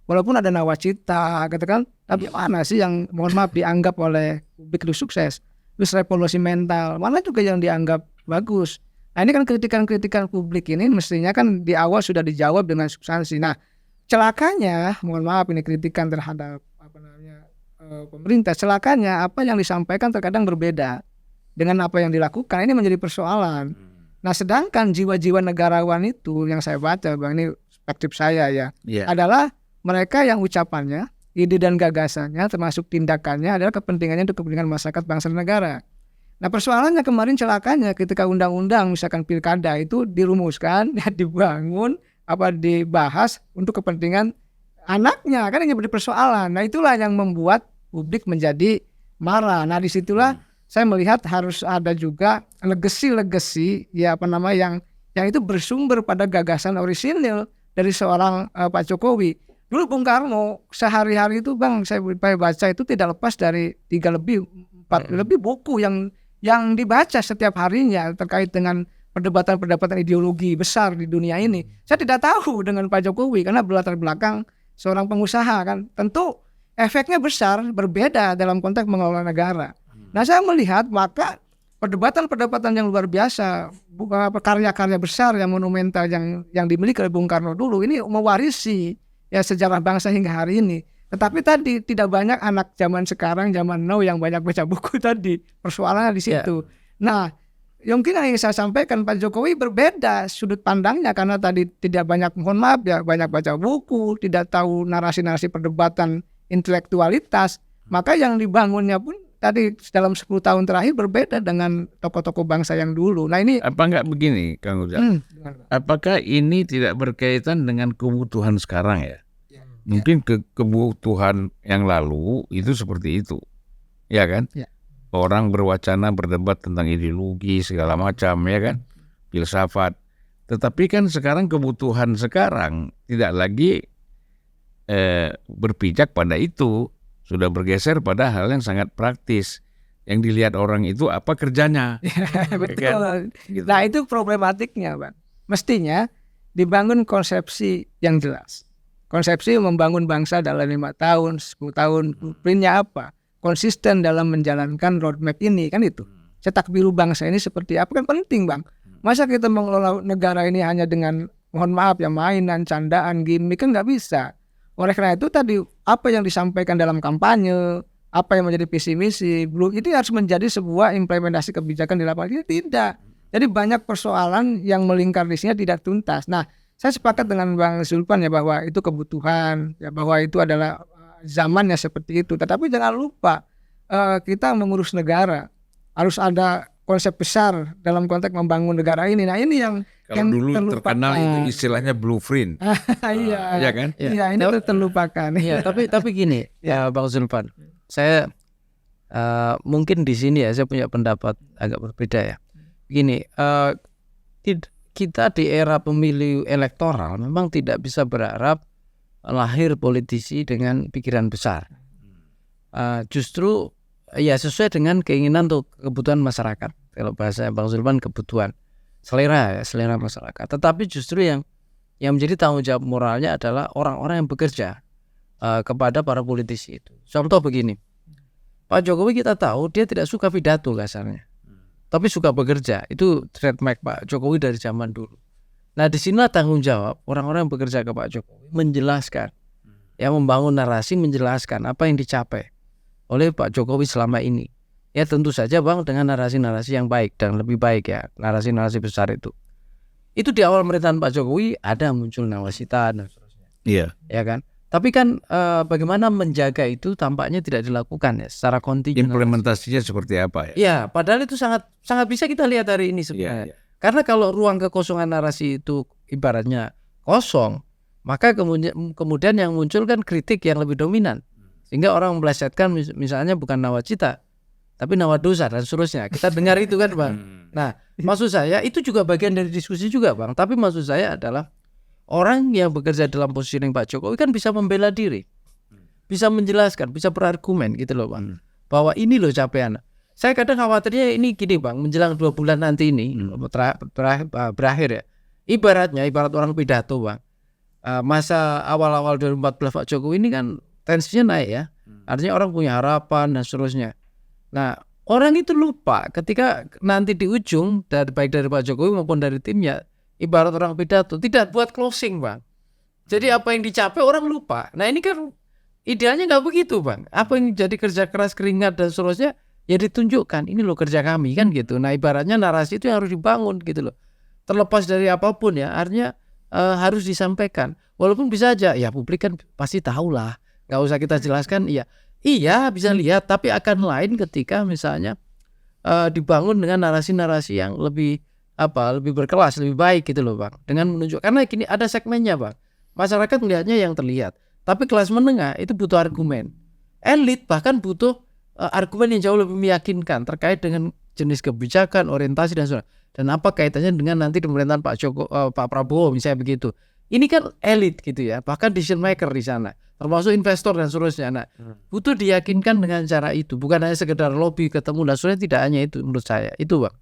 Walaupun ada nawacita gitu kan, tapi mana sih yang mohon maaf dianggap oleh publik itu sukses, terus revolusi mental, mana juga yang dianggap bagus. Nah ini kan kritikan publik ini mestinya kan di awal sudah dijawab dengan substansi. Nah celakanya, mohon maaf ini kritikan terhadap pemerintah, celakanya apa yang disampaikan terkadang berbeda dengan apa yang dilakukan. Ini menjadi persoalan. Nah sedangkan jiwa-jiwa negarawan itu yang saya baca Bang, ini perspektif saya ya, adalah mereka yang ucapannya, ide dan gagasannya termasuk tindakannya adalah kepentingannya untuk kepentingan masyarakat, bangsa dan negara. Nah persoalannya kemarin celakanya ketika undang-undang misalkan pilkada itu dirumuskan, dibangun, dibahas untuk kepentingan anaknya, kan yang menjadi persoalan. Nah itulah yang membuat publik menjadi marah. Nah disitulah saya melihat harus ada juga legacy ya yang itu bersumber pada gagasan orisinil dari seorang Pak Jokowi. Dulu Bung Karno sehari-hari itu Bang, saya baca itu tidak lepas dari 4 lebih buku yang dibaca setiap harinya terkait dengan perdebatan ideologi besar di dunia ini. Saya tidak tahu dengan Pak Jokowi karena berlatar belakang seorang pengusaha kan. Tentu efeknya besar, berbeda dalam konteks mengelola negara. Nah saya melihat maka perdebatan yang luar biasa, karya-karya besar yang monumental yang dimiliki oleh Bung Karno dulu ini mewarisi ya sejarah bangsa hingga hari ini. Tetapi tadi tidak banyak anak zaman sekarang, zaman now yang banyak baca buku tadi. Persoalannya di situ. Nah mungkin yang saya sampaikan Pak Jokowi berbeda sudut pandangnya karena tadi tidak banyak, mohon maaf ya, banyak baca buku, tidak tahu narasi-narasi perdebatan intelektualitas, maka yang dibangunnya pun tadi dalam 10 tahun terakhir berbeda dengan tokoh-tokoh bangsa yang dulu. Nah ini apa enggak begini Kang Ujang? Apakah ini tidak berkaitan dengan kebutuhan sekarang ya? Mungkin kebutuhan yang lalu itu seperti itu, ya kan? Orang berwacana berdebat tentang ideologi segala macam ya kan, filsafat. Tetapi kan sekarang kebutuhan sekarang tidak lagi berpijak pada itu, sudah bergeser pada hal yang sangat praktis. Yang dilihat orang itu apa kerjanya. Betul. Kan? Gitu. Nah itu problematiknya Bang. Mestinya dibangun konsepsi yang jelas. Konsepsi membangun bangsa dalam 5 tahun, 10 tahun, blueprintnya apa? Konsisten dalam menjalankan roadmap ini kan itu. Cetak biru bangsa ini seperti apa kan penting Bang. Masa kita mengelola negara ini hanya dengan mohon maaf ya, mainan, candaan, gimmick kan nggak bisa. Oleh karena itu tadi apa yang disampaikan dalam kampanye, apa yang menjadi visi misi, belum itu harus menjadi sebuah implementasi kebijakan di lapangan. Ini tidak. Jadi banyak persoalan yang melingkar di sini tidak tuntas. Nah, saya sepakat dengan Bang Zulfan ya bahwa itu kebutuhan, ya bahwa itu adalah zamannya seperti itu. Tetapi jangan lupa kita mengurus negara harus ada konsep besar dalam konteks membangun negara ini. Nah ini yang Kalau dulu terlupakan. terkenal itu istilahnya blueprint. Iya, Ya kan? iya ini terlupakan. Iya, tapi gini ya Bang Zulfan, saya mungkin di sini ya saya punya pendapat agak berbeda ya. Gini, kita di era pemilu elektoral memang tidak bisa berharap lahir politisi dengan pikiran besar. Justru ya sesuai dengan keinginan atau kebutuhan masyarakat. Kalau bahasa Bang Zulfan kebutuhan selera masyarakat. Tetapi justru yang menjadi tanggung jawab moralnya adalah orang-orang yang bekerja kepada para politisi itu. Contoh begini, Pak Jokowi kita tahu dia tidak suka pidato kasarnya, tapi suka bekerja. Itu trademark Pak Jokowi dari zaman dulu. Nah di sinilah tanggung jawab orang-orang yang bekerja ke Pak Jokowi menjelaskan, ya membangun narasi, menjelaskan apa yang dicapai oleh Pak Jokowi selama ini. Ya tentu saja Bang dengan narasi-narasi yang baik dan lebih baik ya, narasi-narasi besar itu. Itu di awal pemerintahan Pak Jokowi ada muncul nawacita dan seterusnya. Iya. Ya kan? Tapi kan bagaimana menjaga itu tampaknya tidak dilakukan ya secara kontinu. Implementasinya seperti apa ya? Ya, padahal itu sangat bisa kita lihat hari ini sebenarnya. Iya. Karena kalau ruang kekosongan narasi itu ibaratnya kosong, maka kemudian yang muncul kan kritik yang lebih dominan. Sehingga orang melesetkan misalnya bukan nawacita, tapi nawadosa dan seterusnya. Kita dengar itu kan Bang. Nah, maksud saya itu juga bagian dari diskusi juga Bang. Tapi maksud saya adalah orang yang bekerja dalam positioning Pak Jokowi kan bisa membela diri, bisa menjelaskan, bisa berargumen gitu loh Bang. Bahwa ini loh capaian. Saya kadang khawatirnya ini gini Bang, menjelang 2 bulan nanti ini berakhir ya. Ibarat orang pidato Bang. Masa awal-awal 2014 Pak Jokowi ini kan tensinya naik ya. Artinya orang punya harapan dan seterusnya. Nah, orang itu lupa ketika nanti di ujung baik dari Pak Jokowi maupun dari timnya, ibarat orang pidato tidak buat closing Bang. Jadi apa yang dicapai orang lupa. Nah ini kan idealnya nggak begitu Bang. Apa yang jadi kerja keras, keringat dan seterusnya ya ditunjukkan. Ini loh kerja kami kan gitu. Nah ibaratnya narasi itu yang harus dibangun gitu loh. Terlepas dari apapun ya, artinya harus disampaikan. Walaupun bisa aja ya publik kan pasti tahu lah. Nggak usah kita jelaskan. Iya bisa lihat. Tapi akan lain ketika misalnya dibangun dengan narasi-narasi yang lebih berkelas, lebih baik gitu loh Bang. Dengan menunjuk, karena gini ada segmennya Bang. Masyarakat melihatnya yang terlihat. Tapi kelas menengah itu butuh argumen. Elit bahkan butuh argumen yang jauh lebih meyakinkan terkait dengan jenis kebijakan, orientasi dan sebagainya. Dan apa kaitannya dengan nanti pemerintahan Pak Prabowo misalnya begitu. Ini kan elit gitu ya, bahkan decision maker di sana, termasuk investor dan seterusnya. Nah, butuh diyakinkan dengan cara itu, bukan hanya sekedar lobby ketemu dan seterusnya. Tidak hanya itu menurut saya. Itu Bang.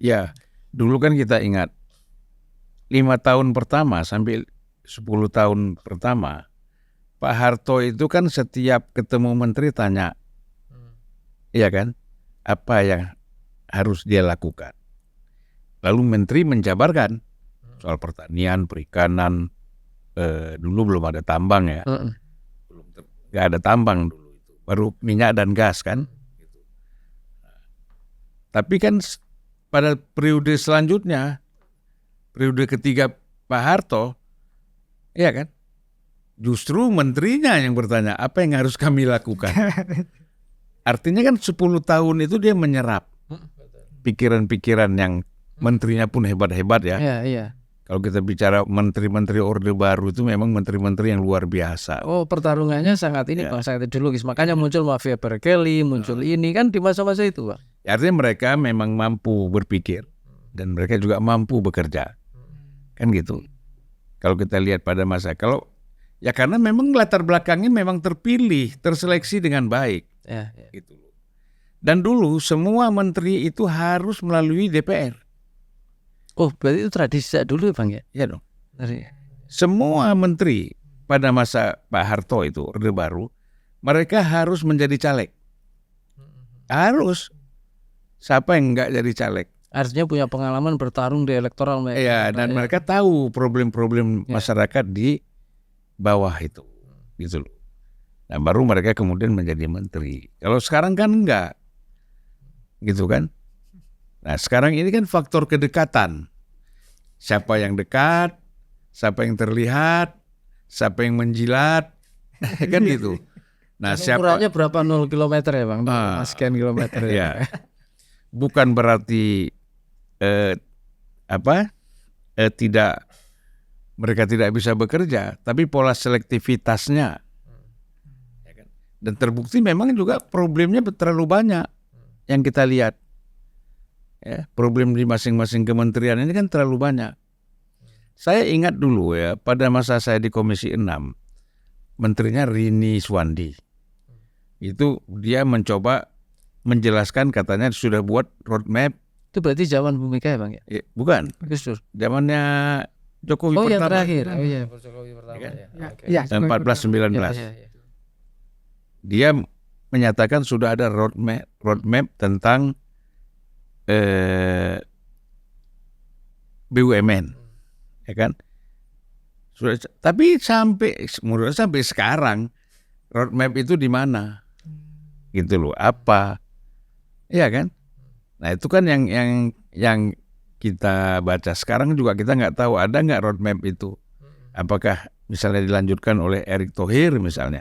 Ya, dulu kan kita ingat 5 tahun pertama sampai 10 tahun pertama Pak Harto itu kan setiap ketemu menteri tanya, iya kan, apa yang harus dia lakukan. Lalu menteri menjabarkan soal pertanian, perikanan, dulu belum ada tambang ya, nggak ada tambang dulu itu, baru minyak dan gas kan. Tapi kan pada periode selanjutnya, periode ketiga Pak Harto, ya kan, justru menterinya yang bertanya apa yang harus kami lakukan. Artinya kan 10 tahun itu dia menyerap pikiran-pikiran yang menterinya pun hebat-hebat ya. Iya. Kalau kita bicara menteri-menteri Orde Baru itu memang menteri-menteri yang luar biasa. Oh pertarungannya sangat ini Bang, sangat ideologis. Makanya muncul mafia Berkeley, muncul ini kan di masa-masa itu Bang. Artinya mereka memang mampu berpikir dan mereka juga mampu bekerja. Kan gitu. Kalau kita lihat pada masa, ya karena memang latar belakangnya memang terpilih, terseleksi dengan baik. Ya. Gitu. Dan dulu semua menteri itu harus melalui DPR. Oh berarti itu tradisi dulu ya Bang ya? Ya dong. Dari... Semua menteri pada masa Pak Harto itu, Orde Baru, mereka harus menjadi caleg. Harus. Siapa yang enggak jadi caleg? Artinya punya pengalaman bertarung di elektoral. Iya, dan mereka tahu problem-problem Ya. masyarakat di bawah itu, gitu loh. Nah, baru mereka kemudian menjadi menteri. Kalau sekarang kan enggak, gitu kan? Nah, sekarang ini kan faktor kedekatan. Siapa yang dekat, siapa yang terlihat, siapa yang menjilat, kan gitu. Nah, Ukurannya berapa 0 kilometer ya Bang? Sekian kilometer ya. Bukan berarti mereka tidak bisa bekerja, tapi pola selektivitasnya. Dan terbukti memang juga problemnya terlalu banyak yang kita lihat. Ya, problem di masing-masing kementerian ini kan terlalu banyak. Saya ingat dulu ya, pada masa saya di Komisi 6, menterinya Rini Suwandi. Itu dia mencoba menjelaskan, katanya sudah buat roadmap. Itu berarti zaman Bu Mega ya Bang ya? Bukan, Gus Dur. zamannya Jokowi Oh pertama. yang terakhir. Oh iya, Jokowi pertama Ya kan? ya. Oke. Ya, 14-19. Dia menyatakan sudah ada roadmap tentang BUMN, ya kan? Sudah, tapi menurut saya sampai sekarang roadmap itu di mana? Gitu loh, apa? Iya kan? Nah itu kan yang kita baca sekarang juga kita nggak tahu ada nggak roadmap itu. Apakah misalnya dilanjutkan oleh Erick Thohir misalnya?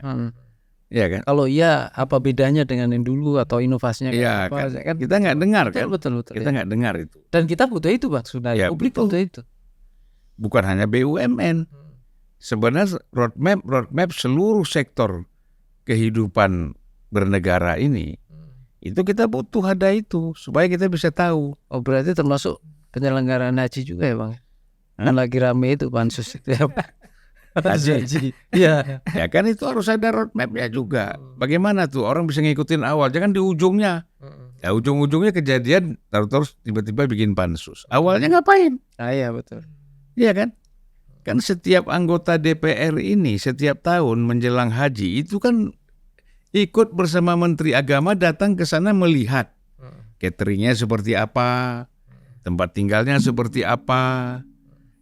Iya kan? Kalau iya, apa bedanya dengan yang dulu atau inovasinya? Iya apa? kan? Kita nggak dengar kan? Betul. Kita nggak dengar itu. Dan kita butuh itu Bang, sudah Ya, publik betul. butuh itu. Bukan hanya BUMN. Sebenarnya roadmap seluruh sektor kehidupan bernegara ini, itu kita butuh ada itu supaya kita bisa tahu. Oh berarti termasuk penyelenggaraan haji juga ya Bang? Kan lagi rame itu pansus itu ya. Haji. Iya. Ya kan itu harus ada roadmapnya juga. Bagaimana tuh orang bisa ngikutin awal, jangan di ujungnya. Ya ujung-ujungnya kejadian terus tiba-tiba bikin pansus. Awalnya ngapain? Iya betul. Iya kan? Kan setiap anggota DPR ini setiap tahun menjelang haji itu kan ikut bersama Menteri Agama datang ke sana melihat cateringnya seperti apa, tempat tinggalnya seperti apa,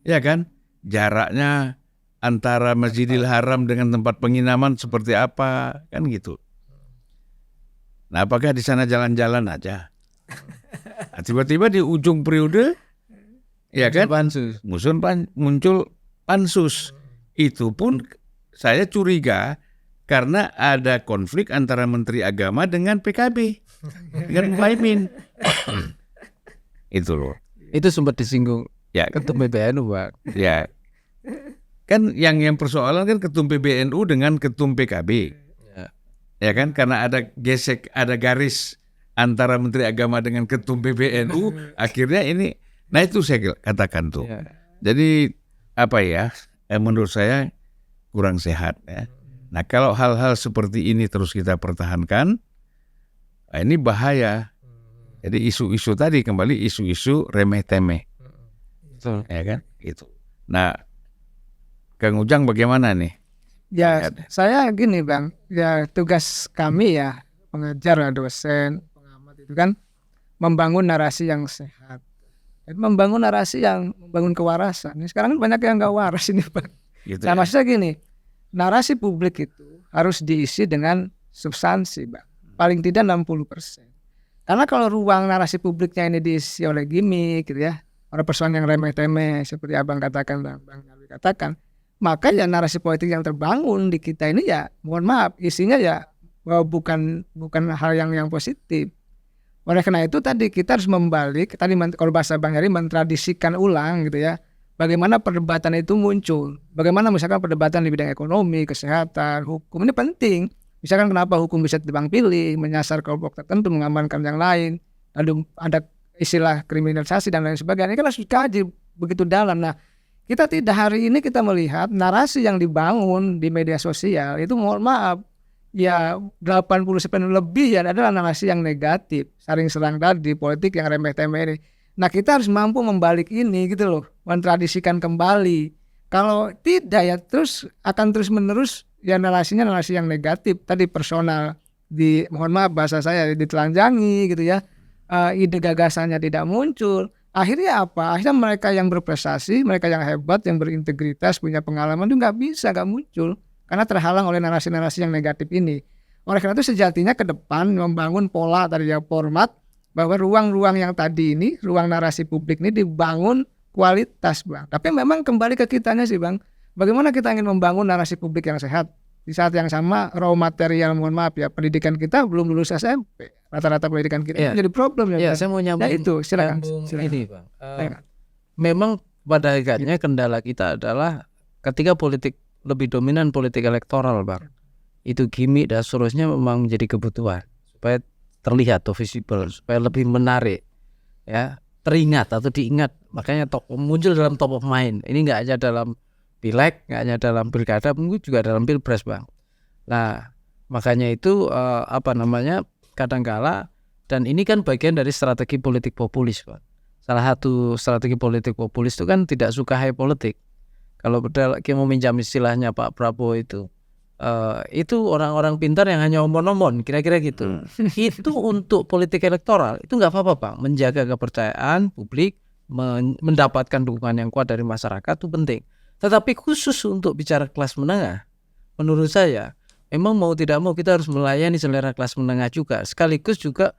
ya kan? Jaraknya antara Masjidil Haram dengan tempat penginaman seperti apa, kan gitu. Nah, apakah di sana jalan-jalan aja? Nah, tiba-tiba di ujung periode, ya kan? Pansus. Muncul pansus. Itu pun saya curiga karena ada konflik antara Menteri Agama dengan PKB, dengan Muhaimin. Itu loh. Itu sempat disinggung Ya, Ketum PBNU Bang. ya. Kan yang persoalan kan Ketum PBNU dengan Ketum PKB. Ya kan, karena ada garis antara Menteri Agama dengan Ketum PBNU, akhirnya ini, nah itu saya katakan tuh. Ya. Jadi apa ya, menurut saya kurang sehat ya. Nah kalau hal-hal seperti ini terus kita pertahankan, ini bahaya. Jadi isu-isu tadi kembali isu-isu remeh-temeh, Betul. ya kan? Gitu. Nah, Kang Ujang bagaimana nih? Ya, saya gini Bang, ya tugas kami ya pengajar, dosen, pengamat itu kan membangun narasi yang sehat. Dan membangun narasi yang membangun kewarasan. Ini sekarang kan banyak yang nggak waras ini Bang. Gitu Nah ya? maksudnya gini, narasi publik itu harus diisi dengan substansi Bang. Paling tidak 60%. Karena kalau ruang narasi publiknya ini diisi oleh gimmick gitu ya, oleh persoalan yang remeh-temeh seperti Abang katakan, Bang Nyarwi katakan, maka ya narasi politik yang terbangun di kita ini ya mohon maaf isinya ya bukan hal yang positif. Oleh karena itu tadi kita harus membalik, tadi kalau bahasa Bang Heri mentradisikan ulang gitu ya, bagaimana perdebatan itu muncul, bagaimana misalkan perdebatan di bidang ekonomi, kesehatan, hukum ini penting. Misalkan kenapa hukum bisa tebang pilih, menyasar kelompok tertentu, mengamankan yang lain, lalu ada istilah kriminalisasi dan lain sebagainya, ini kan harus dikaji begitu dalam. Nah, kita tidak hari ini kita melihat narasi yang dibangun di media sosial itu mohon maaf ya 80% lebih ya adalah narasi yang negatif, saling serang tadi, politik yang remeh-temeh ini. Nah kita harus mampu membalik ini gitu loh, mentradisikan kembali. Kalau tidak ya terus akan terus menerus ya narasinya narasi yang negatif tadi, personal, mohon maaf bahasa saya, ditelanjangi gitu ya, ide gagasannya tidak muncul. Akhirnya apa? Akhirnya mereka yang berprestasi, mereka yang hebat, yang berintegritas, punya pengalaman itu nggak muncul karena terhalang oleh narasi-narasi yang negatif ini. Oleh karena itu sejatinya ke depan membangun pola tadi ya, format bahwa ruang-ruang yang tadi ini, ruang narasi publik ini dibangun kualitas, Bang. Tapi memang kembali ke kitanya sih, Bang. Bagaimana kita ingin membangun narasi publik yang sehat? Di saat yang sama raw material, mohon maaf ya, pendidikan kita belum lulus SMP. Rata-rata pendidikan kita itu jadi problem ya. Saya mau nyambung. Nah itu, silakan. Ini, Bang. Memang pada hakikatnya kendala kita adalah ketika politik lebih dominan politik elektoral, Bang. Itu gimmick dan seterusnya memang menjadi kebutuhan supaya terlihat atau visible, supaya lebih menarik, ya, teringat atau diingat. Makanya muncul dalam top of mind. Ini nggak hanya dalam pileg, nggak hanya dalam pilkada, mungkin juga dalam pilpres, Bang. Nah, makanya itu kadangkala, dan ini kan bagian dari strategi politik populis, Bang. Salah satu strategi politik populis itu kan tidak suka high politik. Kalau kita mau minjam istilahnya Pak Prabowo itu orang-orang pintar yang hanya omon-omon, kira-kira gitu. Itu untuk politik elektoral itu nggak apa-apa, Bang. Menjaga kepercayaan publik, mendapatkan dukungan yang kuat dari masyarakat itu penting. Tetapi khusus untuk bicara kelas menengah, menurut saya memang mau tidak mau kita harus melayani selera kelas menengah juga, sekaligus juga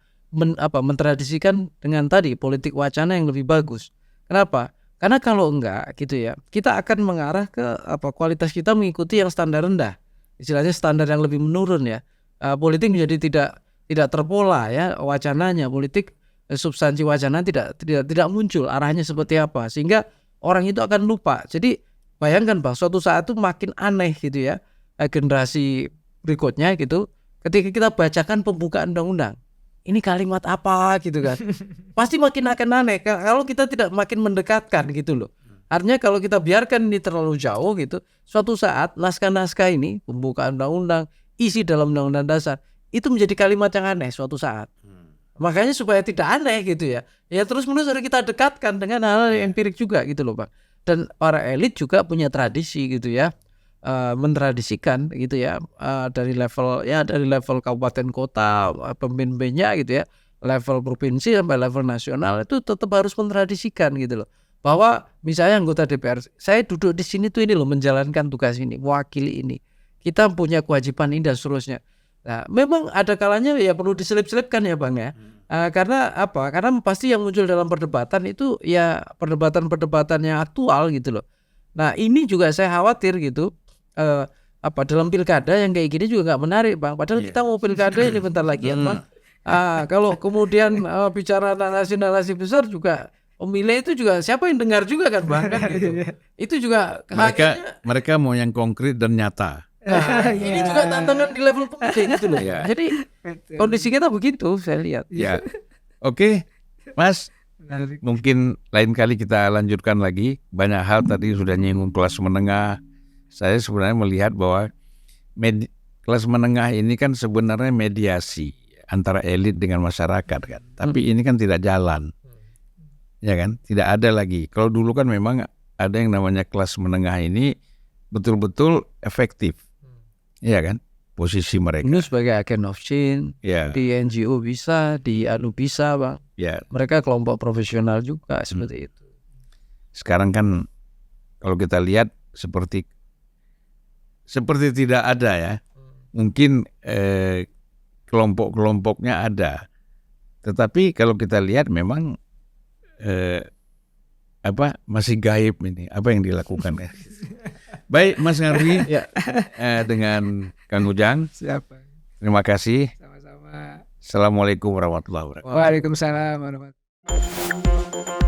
mentradisikan dengan tadi politik wacana yang lebih bagus. Kenapa? Karena kalau enggak gitu ya, kita akan mengarah ke kualitas kita mengikuti yang standar rendah. Istilahnya standar yang lebih menurun ya. Politik menjadi tidak terpola ya wacananya, politik substansi wacana tidak muncul arahnya seperti apa, sehingga orang itu akan lupa. Jadi bayangkan Bang, suatu saat itu makin aneh gitu ya, generasi berikutnya gitu, ketika kita bacakan pembukaan undang-undang, ini kalimat apa gitu kan, pasti makin akan aneh kalau kita tidak makin mendekatkan gitu loh. Artinya kalau kita biarkan ini terlalu jauh gitu, suatu saat naskah-naskah ini, pembukaan undang-undang, isi dalam undang-undang dasar, itu menjadi kalimat yang aneh suatu saat. Makanya supaya tidak aneh gitu ya, terus menerus harus kita dekatkan dengan hal yang empirik juga gitu loh, Bang. Dan para elit juga punya tradisi gitu ya, mentradisikan gitu ya, dari level kabupaten kota, pemimpinnya gitu ya, level provinsi sampai level nasional itu tetap harus mentradisikan gitu loh. Bahwa misalnya anggota DPR, saya duduk di sini tuh ini loh, menjalankan tugas ini, mewakili ini. Kita punya kewajiban ini dan seterusnya. Nah, memang ada kalanya ya perlu diselip-selipkan ya Bang ya. Karena apa? Karena pasti yang muncul dalam perdebatan itu ya perdebatan-perdebatan yang aktual gitu loh. Nah, ini juga saya khawatir gitu. Dalam pilkada yang kayak gini juga nggak menarik Bang. Padahal kita mau pilkada ini bentar lagi ya Bang. Kalau kemudian bicara narasi-narasi besar juga, pemilih itu juga siapa yang dengar juga kan Bang kan gitu. Itu juga mereka mau yang konkret dan nyata. Ini juga tantangan di level pemilih gitu loh. Jadi kondisi kita begitu saya lihat. Ya. Oke, Mas. Mungkin lain kali kita lanjutkan lagi. Banyak hal tadi sudah nyinggung kelas menengah. Saya sebenarnya melihat bahwa kelas menengah ini kan sebenarnya mediasi antara elit dengan masyarakat kan. Tapi ini kan tidak jalan. Ya kan? Tidak ada lagi. Kalau dulu kan memang ada yang namanya kelas menengah ini betul-betul efektif. Ya kan? Posisi mereka. Ini sebagai agen of change, di NGO bisa, di ANU bisa, Bang. Ya. Mereka kelompok profesional juga seperti itu. Sekarang kan kalau kita lihat seperti tidak ada ya. Mungkin kelompok-kelompoknya ada. Tetapi kalau kita lihat memang masih gaib ini apa yang dilakukan ya. Baik Mas Ngardi dengan Kang Ujang. Siapa? Terima kasih. Sama-sama. Assalamualaikum warahmatullahi wabarakatuh. Waalaikumsalam warahmatullahi wabarakatuh.